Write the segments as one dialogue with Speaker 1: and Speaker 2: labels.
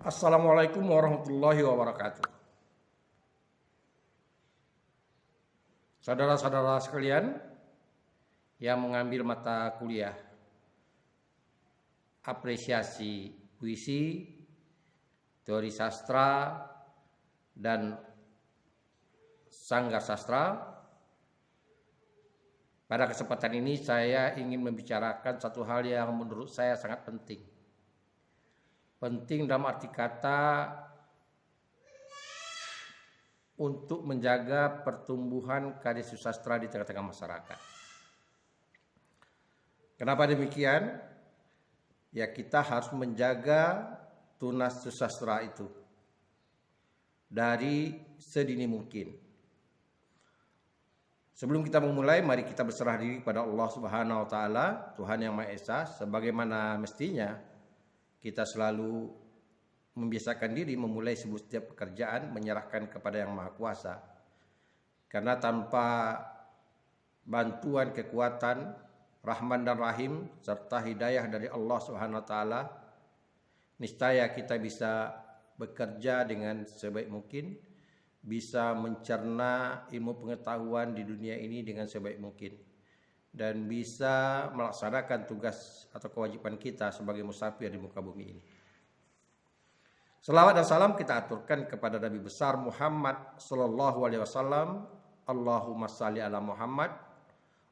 Speaker 1: Assalamualaikum warahmatullahi wabarakatuh. Saudara-saudara sekalian yang mengambil mata kuliah apresiasi puisi, teori sastra, dan sanggar sastra, pada kesempatan ini saya ingin membicarakan satu hal yang menurut saya sangat penting. Penting dalam arti kata untuk menjaga pertumbuhan karya sastra di tengah-tengah masyarakat. Kenapa demikian? Ya, kita harus menjaga tunas sastra itu dari sedini mungkin. Sebelum kita memulai, mari kita berserah diri kepada Allah Subhanahu wa taala, Tuhan yang Maha Esa, sebagaimana mestinya kita selalu membiasakan diri memulai setiap pekerjaan menyerahkan kepada Yang Maha Kuasa. Karena tanpa bantuan, kekuatan, Rahman dan Rahim serta hidayah dari Allah Subhanahu wa taala, niscaya kita bisa bekerja dengan sebaik mungkin, bisa mencerna ilmu pengetahuan di dunia ini dengan sebaik mungkin, dan bisa melaksanakan tugas atau kewajiban kita sebagai musafir di muka bumi ini. Selawat dan salam kita aturkan kepada Nabi besar Muhammad sallallahu alaihi wasallam. Allahumma salli ala Muhammad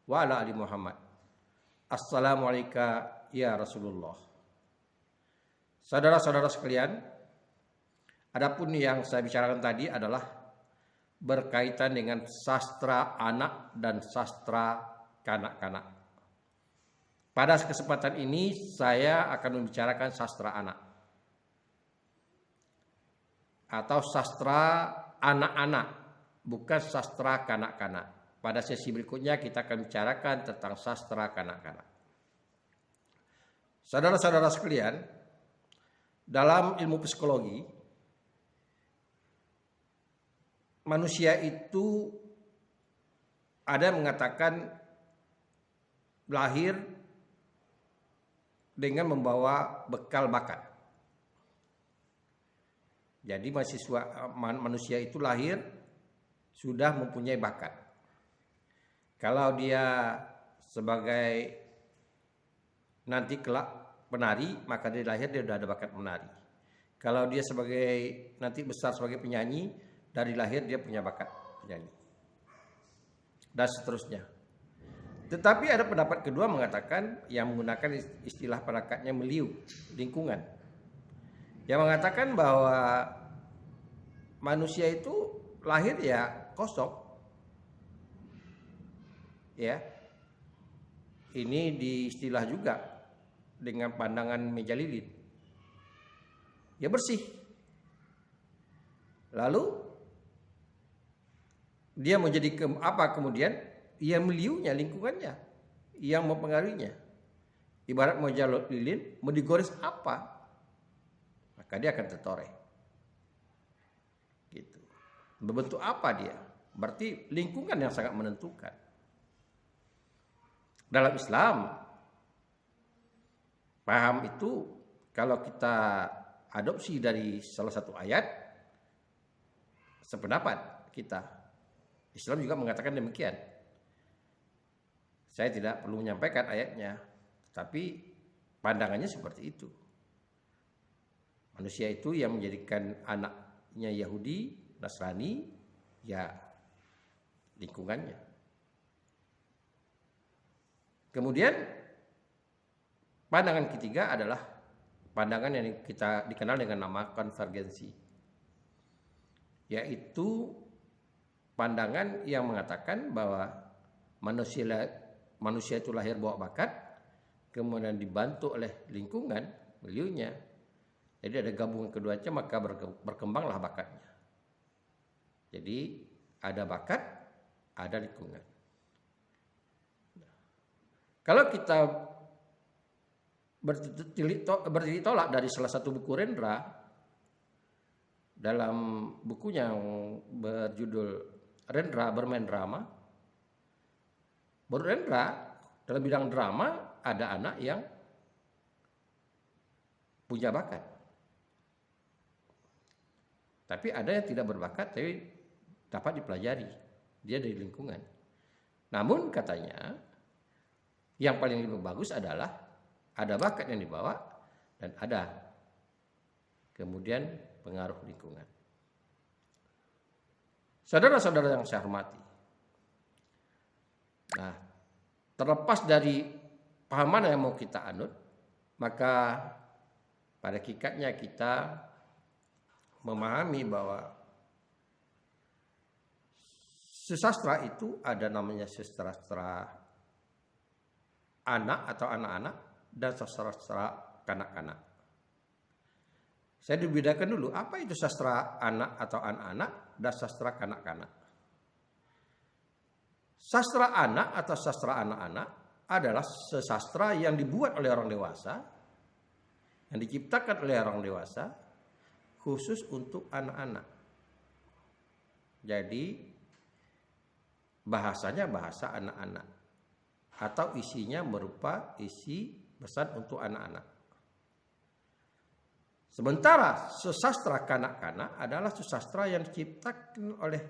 Speaker 1: wa ala ali Muhammad. Assalamualaikum ya Rasulullah. Saudara-saudara sekalian, adapun yang saya bicarakan tadi adalah berkaitan dengan sastra anak dan sastra kanak-kanak. Pada kesempatan ini saya akan membicarakan sastra anak atau sastra anak-anak, bukan sastra kanak-kanak. Pada sesi berikutnya kita akan bicarakan tentang sastra kanak-kanak. Saudara-saudara sekalian, dalam ilmu psikologi, manusia itu ada yang mengatakan lahir dengan membawa bekal bakat. Jadi manusia itu lahir sudah mempunyai bakat. Kalau dia sebagai nanti kelak penari, maka dia lahir dia sudah ada bakat menari. Kalau dia sebagai nanti besar sebagai penyanyi, dari lahir dia punya bakat penyanyi. Dan seterusnya. Tetapi ada pendapat kedua mengatakan yang menggunakan istilah perakatnya meliu, lingkungan. Yang mengatakan bahwa manusia itu lahir ya kosong. Ya. Ini diistilah juga dengan pandangan meja lilin. Ya bersih. Lalu dia menjadi apa kemudian? Ia meliunya lingkungannya yang mempengaruhinya. Ibarat meja lilin mau digores apa, maka dia akan tertoreh. Gitu. Berbentuk apa dia? Berarti lingkungan yang sangat menentukan. Dalam Islam, paham itu kalau kita adopsi dari salah satu ayat, sependapat kita. Islam juga mengatakan demikian. Saya tidak perlu menyampaikan ayatnya, tapi pandangannya seperti itu. Manusia itu yang menjadikan anaknya Yahudi, Nasrani, ya lingkungannya. Kemudian pandangan ketiga adalah pandangan yang kita dikenal dengan nama konvergensi, yaitu pandangan yang mengatakan bahwa manusia itu lahir bawa bakat, kemudian dibantu oleh lingkungan, milieunya. Jadi ada gabungan keduanya, maka berkembanglah bakatnya. Jadi ada bakat, ada lingkungan. Kalau kita berdiri tolak dari salah satu buku Rendra, dalam bukunya yang berjudul Rendra Bermain Drama, Rendra dalam bidang drama ada anak yang punya bakat. Tapi ada yang tidak berbakat tapi dapat dipelajari. Dia dari lingkungan. Namun katanya yang paling lebih bagus adalah ada bakat yang dibawa dan ada kemudian pengaruh lingkungan. Saudara-saudara yang saya hormati. Nah, terlepas dari pahaman yang mau kita anut, maka pada hakikatnya kita memahami bahwa sastra itu ada namanya sastra anak atau anak-anak dan sastra kanak-kanak. Saya dibedakan dulu, apa itu sastra anak atau anak-anak dan sastra kanak-kanak. Sastra anak atau sastra anak-anak adalah sastra yang dibuat oleh orang dewasa, yang diciptakan oleh orang dewasa, khusus untuk anak-anak. Jadi bahasanya bahasa anak-anak atau isinya berupa isi pesan untuk anak-anak. Sementara sastra kanak-kanak adalah sastra yang diciptakan oleh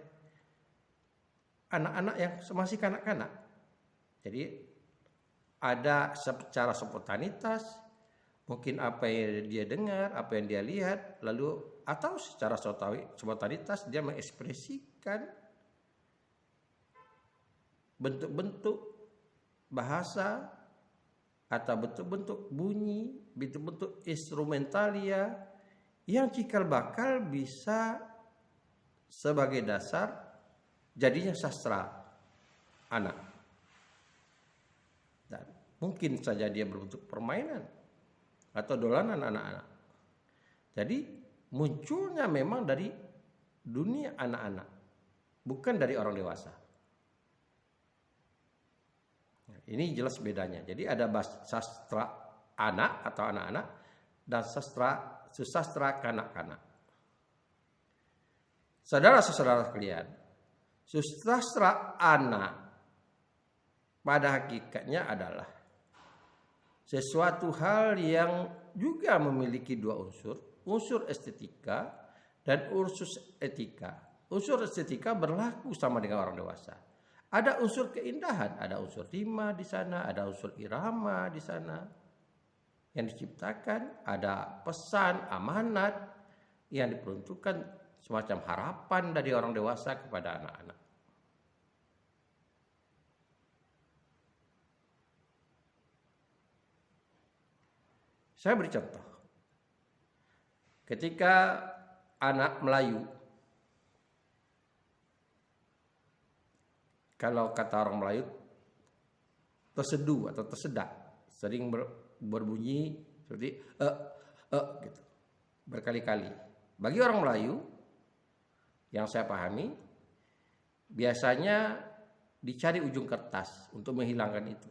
Speaker 1: anak-anak yang masih kanak-kanak. Jadi ada secara spontanitas, mungkin apa yang dia dengar, apa yang dia lihat, lalu atau secara spontanitas dia mengekspresikan bentuk-bentuk bahasa atau bentuk-bentuk bunyi, bentuk-bentuk instrumentalia yang cikal bakal bisa sebagai dasar jadinya sastra anak. Dan mungkin saja dia berbentuk permainan atau dolanan anak-anak. Jadi munculnya memang dari dunia anak-anak, bukan dari orang dewasa. Ini jelas bedanya. Jadi ada sastra anak atau anak-anak dan sastra kanak-kanak. Saudara-saudara sekalian, sastra anak pada hakikatnya adalah sesuatu hal yang juga memiliki dua unsur estetika dan unsur etika. Unsur estetika berlaku sama dengan orang dewasa. Ada unsur keindahan, ada unsur rima di sana, ada unsur irama di sana yang diciptakan, ada pesan, amanat yang diperuntukkan semacam harapan dari orang dewasa kepada anak-anak. Saya beri contoh. Ketika anak Melayu, kalau kata orang Melayu, terseduh atau tersedak, sering berbunyi seperti gitu, berkali-kali. Bagi orang Melayu, yang saya pahami, biasanya dicari ujung kertas untuk menghilangkan itu,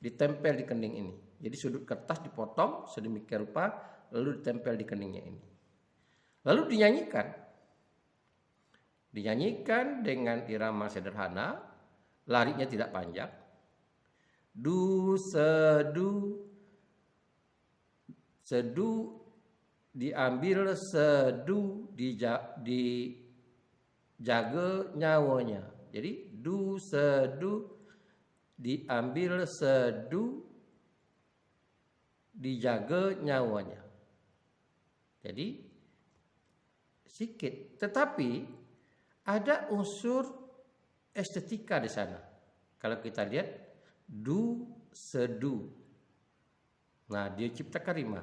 Speaker 1: ditempel di kening ini. Jadi sudut kertas dipotong sedemikian rupa, lalu ditempel di keningnya ini. Lalu dinyanyikan dengan irama sederhana, larinya tidak panjang. Du, sedu, sedu diambil, sedu dijaga nyawanya. Jadi du, sedu diambil, sedu dijaga nyawanya. Jadi sedikit, tetapi ada unsur estetika di sana. Kalau kita lihat du sedu. Nah, dia ciptakan rima.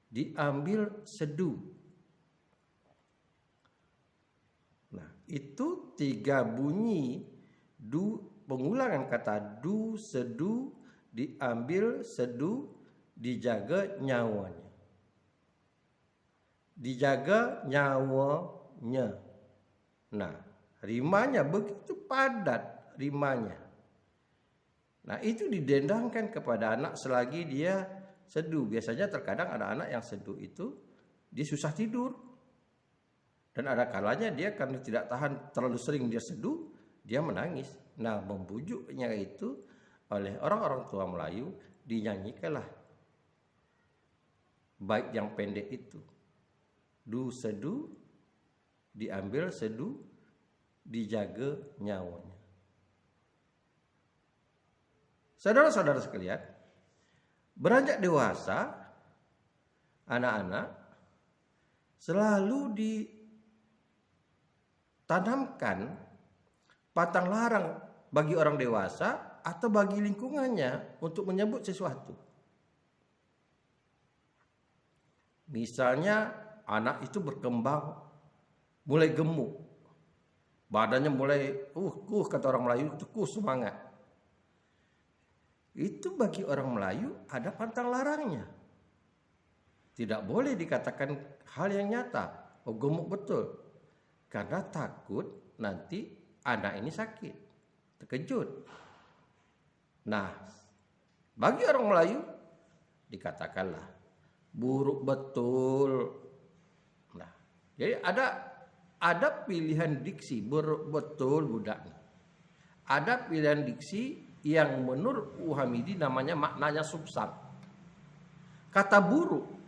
Speaker 1: Diambil sedu. Nah, itu 3 bunyi pengulangan kata du sedu, diambil sedu, dijaga nyawanya. Dijaga nyawanya. Nah, rimanya begitu padat rimanya. Nah, itu didendangkan kepada anak selagi dia seduh. Biasanya terkadang ada anak yang seduh itu dia susah tidur. Dan ada kalanya dia karena tidak tahan terlalu sering dia seduh, dia menangis. Nah, membujuknya itu oleh orang-orang tua Melayu dinyanyikanlah bait yang pendek itu. Du seduh, diambil seduh, dijaga nyawanya. Saudara-saudara sekalian, beranjak dewasa, anak-anak selalu ditanamkan pantang larang bagi orang dewasa atau bagi lingkungannya untuk menyebut sesuatu. Misalnya anak itu berkembang mulai gemuk, badannya mulai kata orang Melayu itu semangat. Itu bagi orang Melayu ada pantang larangnya. Tidak boleh dikatakan hal yang nyata. Oh, gemuk betul. Karena takut nanti anak ini sakit, terkejut. Nah, bagi orang Melayu dikatakanlah buruk betul. Nah, jadi ada pilihan diksi buruk betul budak. Ada pilihan diksi yang menurut Hamidi namanya maknanya subsang. Kata buruk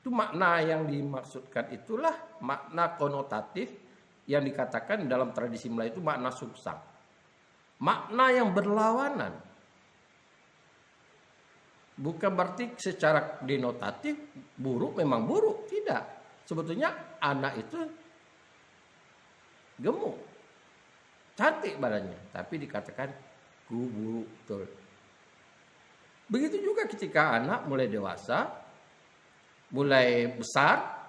Speaker 1: itu makna yang dimaksudkan itulah makna konotatif yang dikatakan dalam tradisi Melayu itu makna subsang. Makna yang berlawanan. Bukan berarti secara denotatif buruk memang buruk, tidak. Sebetulnya anak itu gemuk, cantik badannya, tapi dikatakan buruk betul. Begitu juga ketika anak mulai dewasa, mulai besar,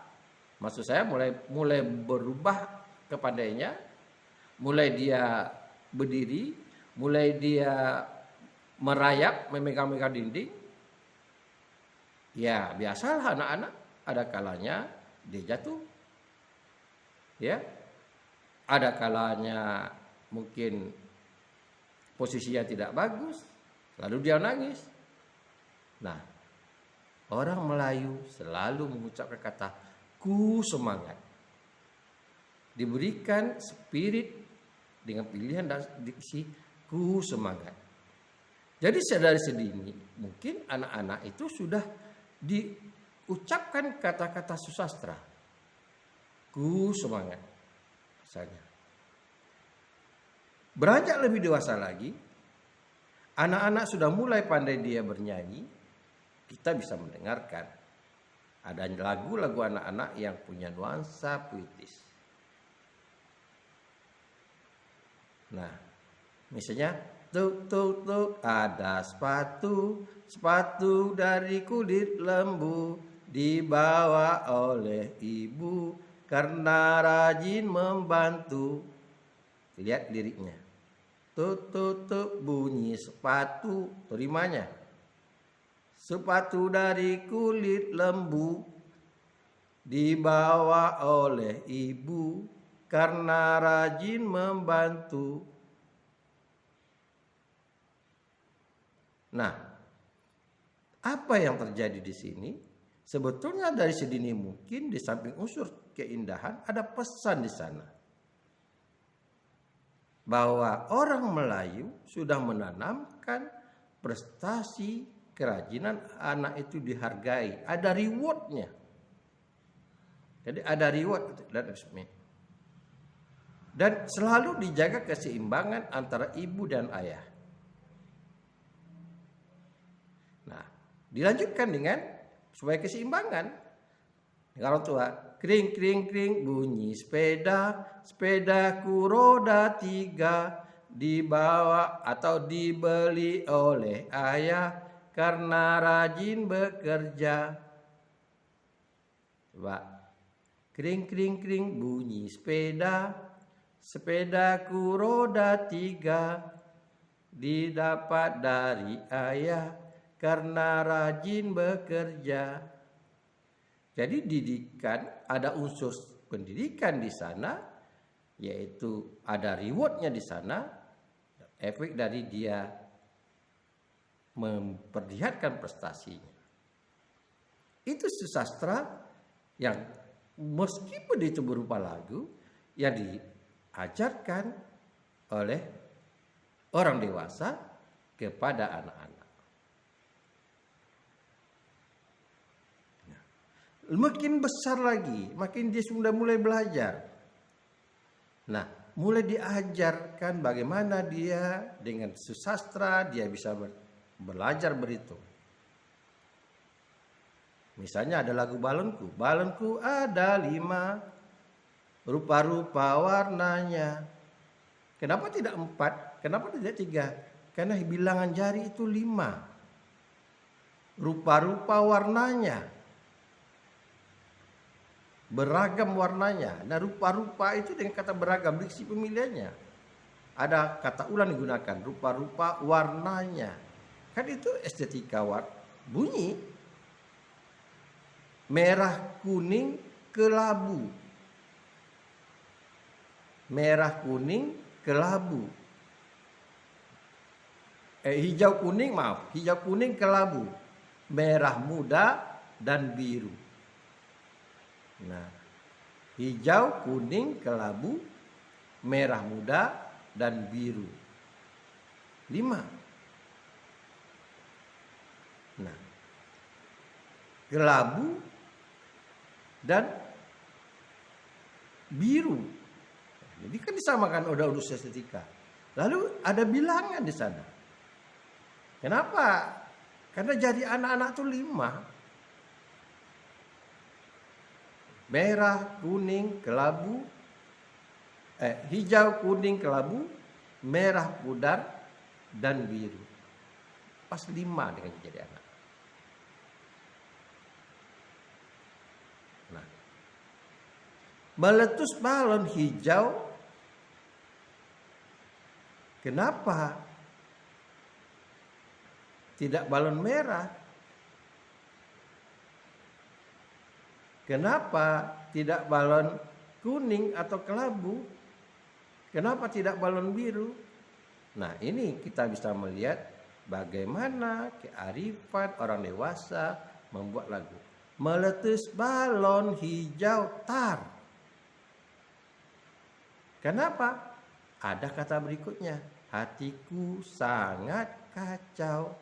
Speaker 1: maksud saya mulai berubah kepadanya, mulai dia berdiri, mulai dia merayap, memegang-megang dinding. Ya, biasalah anak-anak ada kalanya dia jatuh. Ya. Ada kalanya mungkin posisinya tidak bagus, lalu dia nangis. Nah, orang Melayu selalu mengucapkan kata ku semangat. Diberikan spirit dengan pilihan dan diksi ku semangat. Jadi dari sedini mungkin anak-anak itu sudah diucapkan kata-kata susastra. Ku semangat. Misalnya. Beranjak lebih dewasa lagi, anak-anak sudah mulai pandai dia bernyanyi, kita bisa mendengarkan. Ada lagu-lagu anak-anak yang punya nuansa puitis. Nah, misalnya tuk tuk tuk ada sepatu dari kulit lembu dibawa oleh ibu karena rajin membantu. Lihat liriknya. Tuk tuk tuk bunyi sepatu, terimanya. Sepatu dari kulit lembu dibawa oleh ibu karena rajin membantu. Nah, apa yang terjadi di sini? Sebetulnya dari sedini mungkin di samping unsur keindahan ada pesan di sana. Bahwa orang Melayu sudah menanamkan prestasi kerajinan anak itu dihargai, ada rewardnya. Jadi ada reward dan selalu dijaga keseimbangan antara ibu dan ayah. Nah, Dilanjutkan dengan supaya keseimbangan. Dengan orang tua, kring kring kring bunyi sepeda, sepedaku roda 3 dibawa atau dibeli oleh ayah karena rajin bekerja. Coba, kring kring kring bunyi sepeda, sepedaku roda 3 didapat dari ayah karena rajin bekerja. Jadi didikan, ada unsur pendidikan di sana, yaitu ada rewardnya di sana, efek dari dia memperlihatkan prestasinya. Itu sastra yang meskipun itu berupa lagu yang diajarkan oleh orang dewasa kepada anak-anak. Makin besar lagi, makin dia sudah mulai belajar. Nah, mulai diajarkan bagaimana dia dengan susastra dia bisa belajar berhitung. Misalnya ada lagu balonku. Balonku ada 5, rupa-rupa warnanya. Kenapa tidak 4? Kenapa tidak 3? Karena bilangan jari itu 5. Rupa-rupa warnanya. Beragam warnanya. Nah, rupa-rupa itu dengan kata beragam diksi pemilihannya. Ada kata ulang digunakan, rupa-rupa warnanya. Kan itu estetika bunyi. Merah, kuning, kelabu. Merah, kuning, kelabu. Hijau, kuning, kelabu. Merah muda dan biru. Nah, hijau, kuning, kelabu, merah muda, dan biru. 5. Nah, kelabu dan biru. Jadi kan disamakan udah unsur estetika. Lalu ada bilangan di sana. Kenapa? Karena jadi anak-anak tuh 5. Merah, kuning, kelabu, hijau, kuning, kelabu, merah, pudar, dan biru. Pas 5 dengan jadi anak. Nah, meletus balon hijau. Kenapa tidak balon merah? Kenapa tidak balon kuning atau kelabu? Kenapa tidak balon biru? Nah, ini kita bisa melihat bagaimana kearifan orang dewasa membuat lagu. Meletus balon hijau tar. Kenapa? Ada kata berikutnya. Hatiku sangat kacau.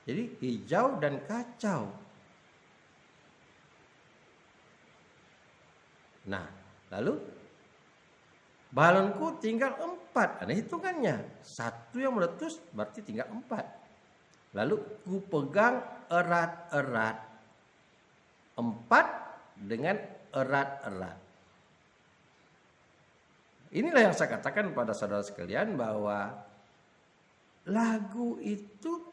Speaker 1: Jadi hijau dan kacau. Nah, lalu balonku tinggal 4. Ada hitungannya. 1 yang meletus berarti tinggal 4. Lalu ku pegang erat-erat. 4 dengan erat-erat. Inilah yang saya katakan pada saudara sekalian bahwa lagu itu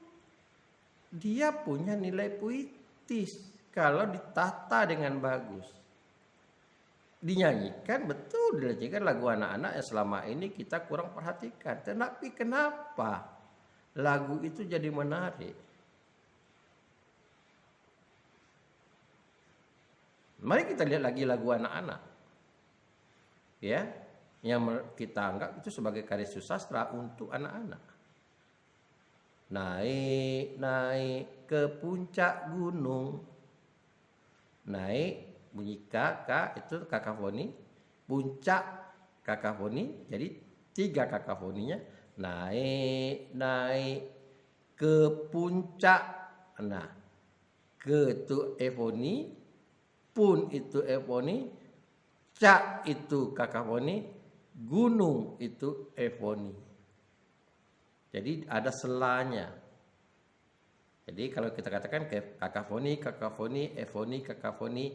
Speaker 1: dia punya nilai puitis kalau ditata dengan bagus. Dinyanyikan, betul dinyanyikan lagu anak-anak yang selama ini kita kurang perhatikan. Tetapi kenapa lagu itu jadi menarik? Mari kita lihat lagi lagu anak-anak. Ya, yang kita anggap itu sebagai karya susastra untuk anak-anak. Naik ke puncak gunung. Naik bunyi kakak itu kakafoni, puncak kakafoni, jadi 3 kakafoninya. Naik ke puncak. Nah, ke itu efoni, pun itu efoni, cak itu kakafoni, gunung itu efoni. Jadi ada selanya. Jadi kalau kita katakan kakafoni, kakafoni, efoni, kakafoni,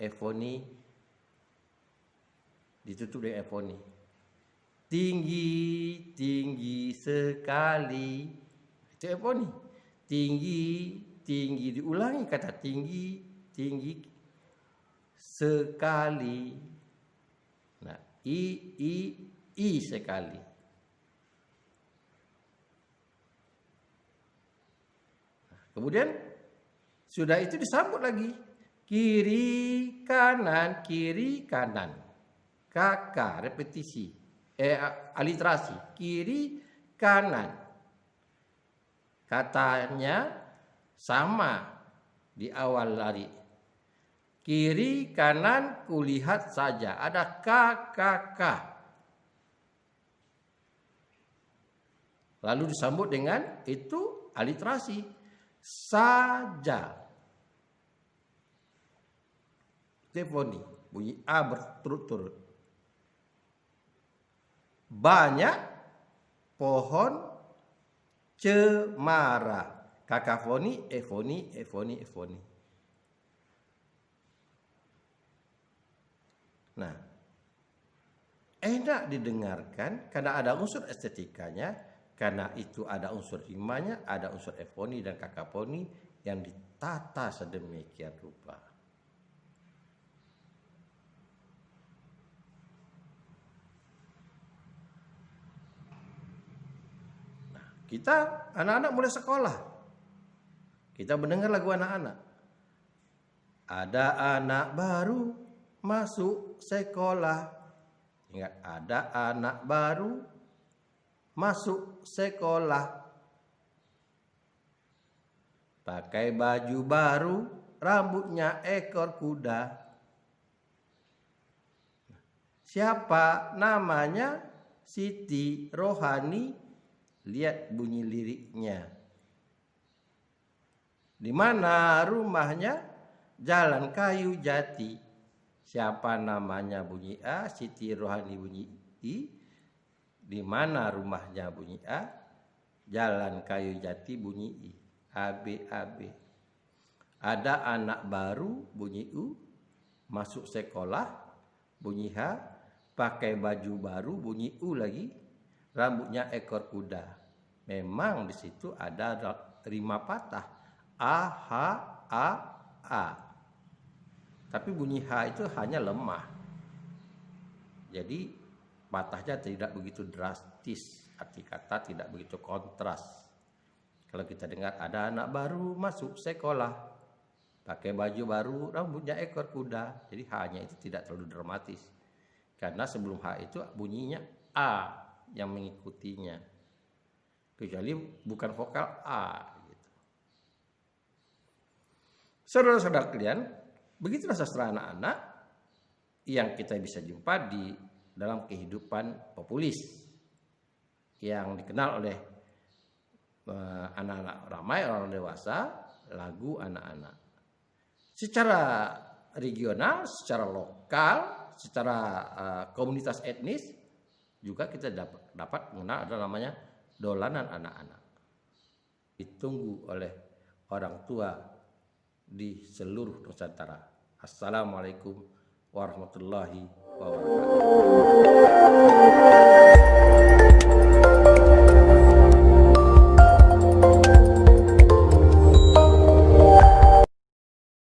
Speaker 1: efoni, ditutup dengan efoni. Tinggi, tinggi sekali. Itu efoni. Tinggi, tinggi, diulangi kata tinggi, tinggi sekali. Nah, i sekali. Nah, kemudian sudah itu disambut lagi. Kiri, kanan, kiri, kanan. Kakak, repetisi. Aliterasi. Kiri, kanan. Katanya sama di awal tadi. Kiri kanan kulihat saja. Ada KKK. Lalu disambut dengan itu aliterasi. Saja. Tefoni. Bunyi A berturut-turut. Banyak pohon cemara. Kakafoni, efoni, efoni, efoni. Nah, enak didengarkan karena ada unsur estetikanya, karena itu ada unsur rimanya, ada unsur efoni dan kakafoni yang ditata sedemikian rupa. Kita anak-anak mulai sekolah. Kita mendengar lagu anak-anak. Ada anak baru masuk sekolah. Ingat, ada anak baru masuk sekolah. Pakai baju baru, rambutnya ekor kuda. Siapa namanya? Siti Rohani. Lihat bunyi liriknya. Di mana rumahnya? Jalan Kayu Jati. Siapa namanya? Bunyi A. Siti Rohani bunyi I. Di mana rumahnya? Bunyi A. Jalan Kayu Jati bunyi I. AB, AB. Ada anak baru bunyi U. Masuk sekolah bunyi H. Pakai baju baru bunyi U lagi. Rambutnya ekor kuda. Memang di situ ada rima patah. A, H, A, A. Tapi bunyi H itu hanya lemah. Jadi patahnya tidak begitu drastis. Arti kata tidak begitu kontras. Kalau kita dengar ada anak baru masuk sekolah. Pakai baju baru, rambutnya ekor kuda. Jadi H-nya itu tidak terlalu dramatis. Karena sebelum H itu bunyinya A yang mengikutinya, kecuali bukan vokal A gitu. Saudara-saudara kalian, begitulah sastra anak-anak yang kita bisa jumpa di dalam kehidupan populis yang dikenal oleh anak-anak ramai, orang dewasa, lagu anak-anak. Secara regional, secara lokal, secara komunitas etnis juga kita dapat mengenal ada namanya dolanan anak-anak. Ditunggu oleh orang tua di seluruh Nusantara. Assalamualaikum warahmatullahi wabarakatuh.